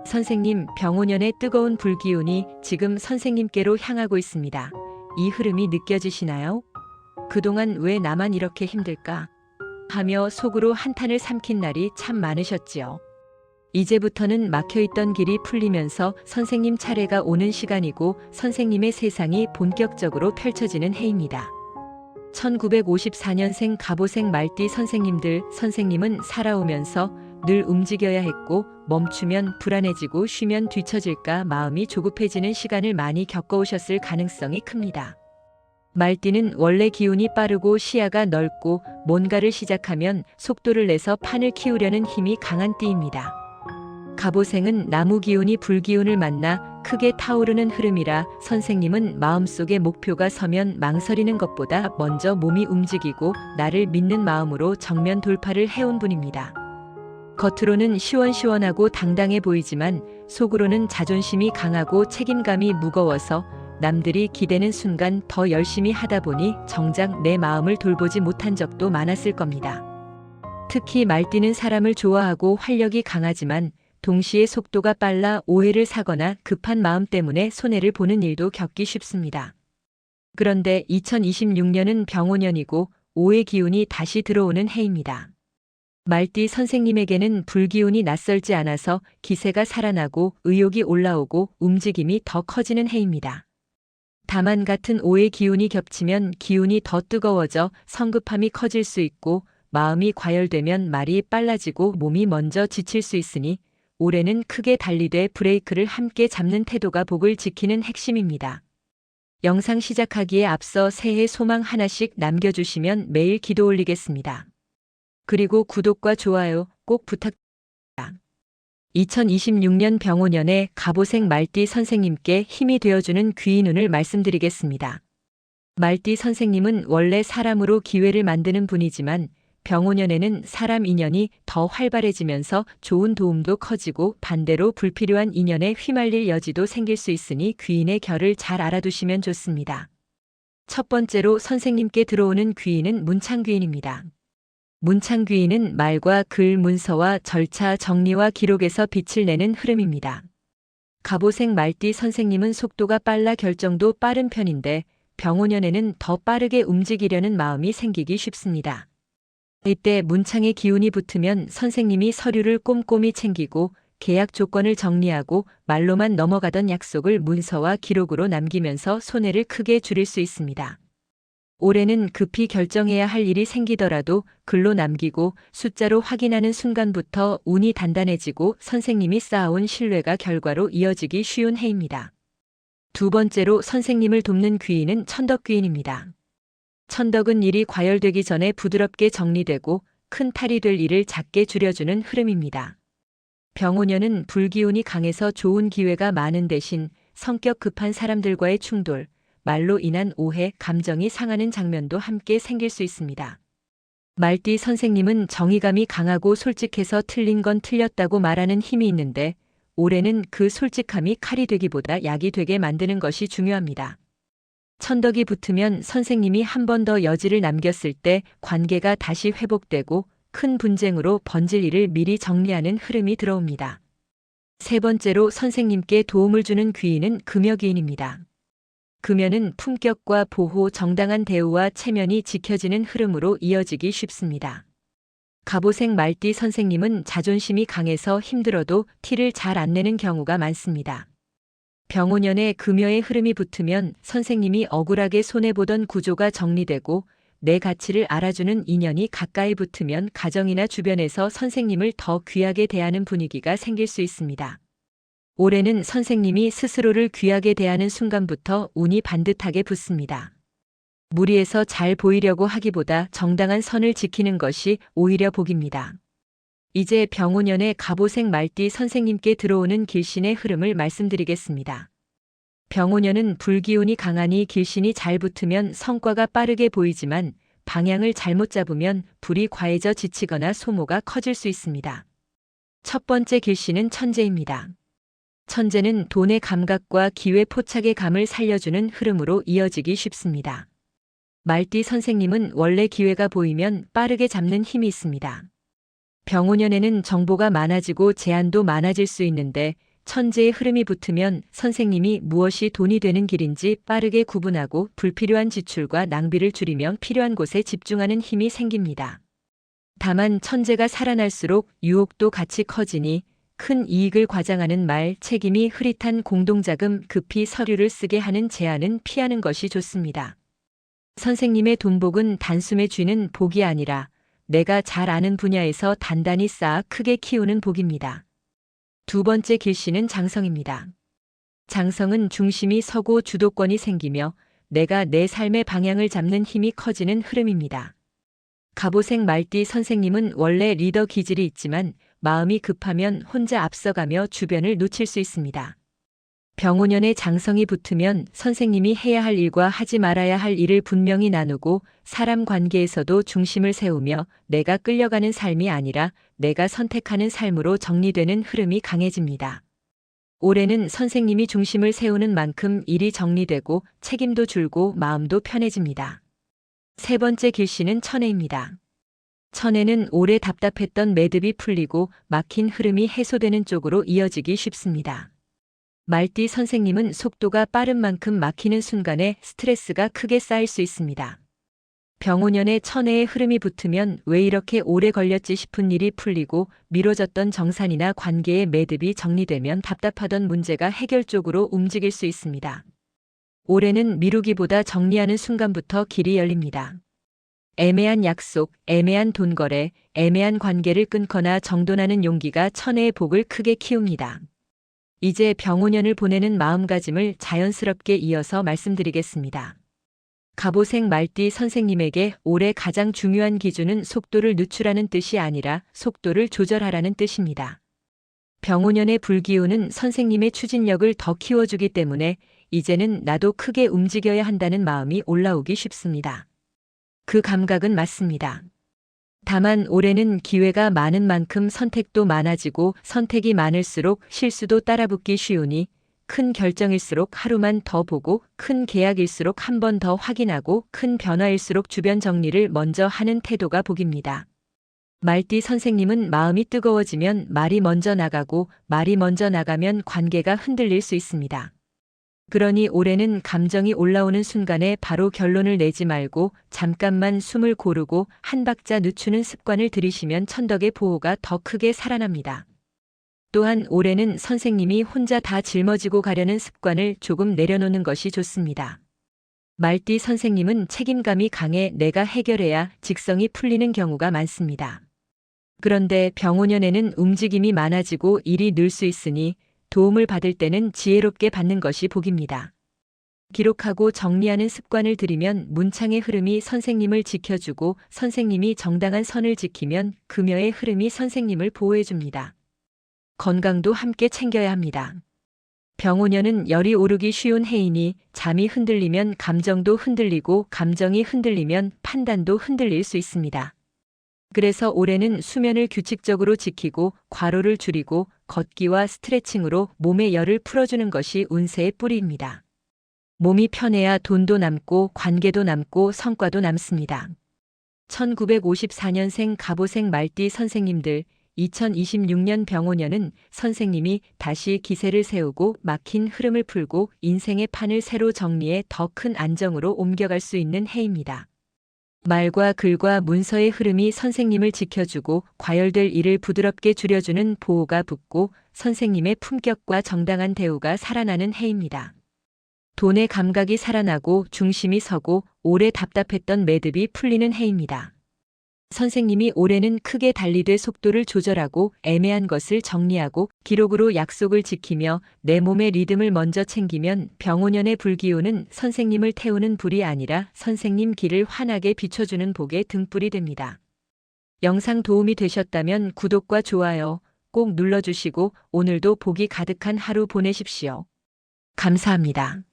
선생님, 병오년의 뜨거운 불기운이 지금 선생님께로 향하고 있습니다. 이 흐름이 느껴지시나요? 그동안 왜 나만 이렇게 힘들까? 하며 속으로 한탄을 삼킨 날이 참 많으셨지요. 이제부터는 막혀있던 길이 풀리면서 선생님 차례가 오는 시간이고 선생님의 세상이 본격적으로 펼쳐지는 해입니다. 1954년생 갑오생 말띠 선생님은 살아오면서 늘 움직여야 했고 멈추면 불안해지고 쉬면 뒤처질까 마음이 조급해지는 시간을 많이 겪어오셨을 가능성이 큽니다. 말띠는 원래 기운이 빠르고 시야가 넓고 뭔가를 시작하면 속도를 내서 판을 키우려는 힘이 강한 띠입니다. 갑오생은 나무 기운이 불기운을 만나 크게 타오르는 흐름이라 선생님은 마음속에 목표가 서면 망설이는 것보다 먼저 몸이 움직이고 나를 믿는 마음으로 정면 돌파를 해온 분입니다. 겉으로는 시원시원하고 당당해 보이지만 속으로는 자존심이 강하고 책임감이 무거워서 남들이 기대는 순간 더 열심히 하다 보니 정작 내 마음을 돌보지 못한 적도 많았을 겁니다. 특히 말띠는 사람을 좋아하고 활력이 강하지만 동시에 속도가 빨라 오해를 사거나 급한 마음 때문에 손해를 보는 일도 겪기 쉽습니다. 그런데 2026년은 병오년이고 오해 기운이 다시 들어오는 해입니다. 말띠 선생님에게는 불기운이 낯설지 않아서 기세가 살아나고 의욕이 올라오고 움직임이 더 커지는 해입니다. 다만 같은 오해 기운이 겹치면 기운이 더 뜨거워져 성급함이 커질 수 있고 마음이 과열되면 말이 빨라지고 몸이 먼저 지칠 수 있으니 올해는 크게 달리되 브레이크를 함께 잡는 태도가 복을 지키는 핵심입니다. 영상 시작하기에 앞서 새해 소망 하나씩 남겨주시면 매일 기도 올리겠습니다. 그리고 구독과 좋아요 꼭 부탁드립니다. 2026년 병오년에 갑오생 말띠 선생님께 힘이 되어주는 귀인운을 말씀드리겠습니다. 말띠 선생님은 원래 사람으로 기회를 만드는 분이지만 병오년에는 사람 인연이 더 활발해지면서 좋은 도움도 커지고 반대로 불필요한 인연에 휘말릴 여지도 생길 수 있으니 귀인의 결을 잘 알아두시면 좋습니다. 첫 번째로 선생님께 들어오는 귀인은 문창귀인입니다. 문창귀인은 말과 글, 문서와 절차, 정리와 기록에서 빛을 내는 흐름입니다. 갑오생 말띠 선생님은 속도가 빨라 결정도 빠른 편인데 병오년에는 더 빠르게 움직이려는 마음이 생기기 쉽습니다. 이때 문창의 기운이 붙으면 선생님이 서류를 꼼꼼히 챙기고 계약 조건을 정리하고 말로만 넘어가던 약속을 문서와 기록으로 남기면서 손해를 크게 줄일 수 있습니다. 올해는 급히 결정해야 할 일이 생기더라도 글로 남기고 숫자로 확인하는 순간부터 운이 단단해지고 선생님이 쌓아온 신뢰가 결과로 이어지기 쉬운 해입니다. 두 번째로 선생님을 돕는 귀인은 천덕귀인입니다. 천덕은 일이 과열되기 전에 부드럽게 정리되고 큰 탈이 될 일을 작게 줄여주는 흐름입니다. 병오년은 불기운이 강해서 좋은 기회가 많은 대신 성격 급한 사람들과의 충돌, 말로 인한 오해, 감정이 상하는 장면도 함께 생길 수 있습니다. 말띠 선생님은 정의감이 강하고 솔직해서 틀린 건 틀렸다고 말하는 힘이 있는데 올해는 그 솔직함이 칼이 되기보다 약이 되게 만드는 것이 중요합니다. 천덕이 붙으면 선생님이 한 번 더 여지를 남겼을 때 관계가 다시 회복되고 큰 분쟁으로 번질 일을 미리 정리하는 흐름이 들어옵니다. 세 번째로 선생님께 도움을 주는 귀인은 금여귀인입니다. 금여는 품격과 보호, 정당한 대우와 체면이 지켜지는 흐름으로 이어지기 쉽습니다. 갑오생 말띠 선생님은 자존심이 강해서 힘들어도 티를 잘 안 내는 경우가 많습니다. 병오년에 금여의 흐름이 붙으면 선생님이 억울하게 손해보던 구조가 정리되고 내 가치를 알아주는 인연이 가까이 붙으면 가정이나 주변에서 선생님을 더 귀하게 대하는 분위기가 생길 수 있습니다. 올해는 선생님이 스스로를 귀하게 대하는 순간부터 운이 반듯하게 붙습니다. 무리해서 잘 보이려고 하기보다 정당한 선을 지키는 것이 오히려 복입니다. 이제 병오년에 갑오생 말띠 선생님께 들어오는 길신의 흐름을 말씀드리겠습니다. 병오년은 불기운이 강하니 길신이 잘 붙으면 성과가 빠르게 보이지만 방향을 잘못 잡으면 불이 과해져 지치거나 소모가 커질 수 있습니다. 첫 번째 길신은 천재입니다. 천재는 돈의 감각과 기회 포착의 감을 살려주는 흐름으로 이어지기 쉽습니다. 말띠 선생님은 원래 기회가 보이면 빠르게 잡는 힘이 있습니다. 병오년에는 정보가 많아지고 제한도 많아질 수 있는데 천재의 흐름이 붙으면 선생님이 무엇이 돈이 되는 길인지 빠르게 구분하고 불필요한 지출과 낭비를 줄이며 필요한 곳에 집중하는 힘이 생깁니다. 다만 천재가 살아날수록 유혹도 같이 커지니 큰 이익을 과장하는 말, 책임이 흐릿한 공동자금, 급히 서류를 쓰게 하는 제안은 피하는 것이 좋습니다. 선생님의 돈복은 단숨에 쥐는 복이 아니라 내가 잘 아는 분야에서 단단히 쌓아 크게 키우는 복입니다. 두 번째 길씨는 장성입니다. 장성은 중심이 서고 주도권이 생기며 내가 내 삶의 방향을 잡는 힘이 커지는 흐름입니다. 갑오색 말띠 선생님은 원래 리더 기질이 있지만 마음이 급하면 혼자 앞서가며 주변을 놓칠 수 있습니다. 병오년의 장성이 붙으면 선생님이 해야 할 일과 하지 말아야 할 일을 분명히 나누고 사람 관계에서도 중심을 세우며 내가 끌려가는 삶이 아니라 내가 선택하는 삶으로 정리되는 흐름이 강해집니다. 올해는 선생님이 중심을 세우는 만큼 일이 정리되고 책임도 줄고 마음도 편해집니다. 세 번째 길씨는 천해입니다. 천해는 오래 답답했던 매듭이 풀리고 막힌 흐름이 해소되는 쪽으로 이어지기 쉽습니다. 말띠 선생님은 속도가 빠른 만큼 막히는 순간에 스트레스가 크게 쌓일 수 있습니다. 병오년에 천해의 흐름이 붙으면 왜 이렇게 오래 걸렸지 싶은 일이 풀리고 미뤄졌던 정산이나 관계의 매듭이 정리되면 답답하던 문제가 해결 쪽으로 움직일 수 있습니다. 올해는 미루기보다 정리하는 순간부터 길이 열립니다. 애매한 약속, 애매한 돈거래, 애매한 관계를 끊거나 정돈하는 용기가 천해의 복을 크게 키웁니다. 이제 병오년을 보내는 마음가짐을 자연스럽게 이어서 말씀드리겠습니다. 갑오색 말띠 선생님에게 올해 가장 중요한 기준은 속도를 늦추라는 뜻이 아니라 속도를 조절하라는 뜻입니다. 병오년의 불기운은 선생님의 추진력을 더 키워주기 때문에 이제는 나도 크게 움직여야 한다는 마음이 올라오기 쉽습니다. 그 감각은 맞습니다. 다만 올해는 기회가 많은 만큼 선택도 많아지고 선택이 많을수록 실수도 따라붙기 쉬우니 큰 결정일수록 하루만 더 보고 큰 계약일수록 한 번 더 확인하고 큰 변화일수록 주변 정리를 먼저 하는 태도가 복입니다. 말띠 선생님은 마음이 뜨거워지면 말이 먼저 나가고 말이 먼저 나가면 관계가 흔들릴 수 있습니다. 그러니 올해는 감정이 올라오는 순간에 바로 결론을 내지 말고 잠깐만 숨을 고르고 한 박자 늦추는 습관을 들이시면 천덕의 보호가 더 크게 살아납니다. 또한 올해는 선생님이 혼자 다 짊어지고 가려는 습관을 조금 내려놓는 것이 좋습니다. 말띠 선생님은 책임감이 강해 내가 해결해야 직성이 풀리는 경우가 많습니다. 그런데 병오년에는 움직임이 많아지고 일이 늘 수 있으니 도움을 받을 때는 지혜롭게 받는 것이 복입니다. 기록하고 정리하는 습관을 들이면 문창의 흐름이 선생님을 지켜주고 선생님이 정당한 선을 지키면 금여의 흐름이 선생님을 보호해줍니다. 건강도 함께 챙겨야 합니다. 병오년은 열이 오르기 쉬운 해이니 잠이 흔들리면 감정도 흔들리고 감정이 흔들리면 판단도 흔들릴 수 있습니다. 그래서 올해는 수면을 규칙적으로 지키고 과로를 줄이고 걷기와 스트레칭으로 몸의 열을 풀어주는 것이 운세의 뿌리입니다. 몸이 편해야 돈도 남고 관계도 남고 성과도 남습니다. 1954년생 갑오색 말띠 선생님들, 2026년 병오년은 선생님이 다시 기세를 세우고 막힌 흐름을 풀고 인생의 판을 새로 정리해 더 큰 안정으로 옮겨갈 수 있는 해입니다. 말과 글과 문서의 흐름이 선생님을 지켜주고 과열될 일을 부드럽게 줄여주는 보호가 붙고 선생님의 품격과 정당한 대우가 살아나는 해입니다. 돈의 감각이 살아나고 중심이 서고 오래 답답했던 매듭이 풀리는 해입니다. 선생님이 올해는 크게 달리되 속도를 조절하고 애매한 것을 정리하고 기록으로 약속을 지키며 내 몸의 리듬을 먼저 챙기면 병오년의 불기운은 선생님을 태우는 불이 아니라 선생님 길을 환하게 비춰주는 복의 등불이 됩니다. 영상 도움이 되셨다면 구독과 좋아요 꼭 눌러주시고 오늘도 복이 가득한 하루 보내십시오. 감사합니다.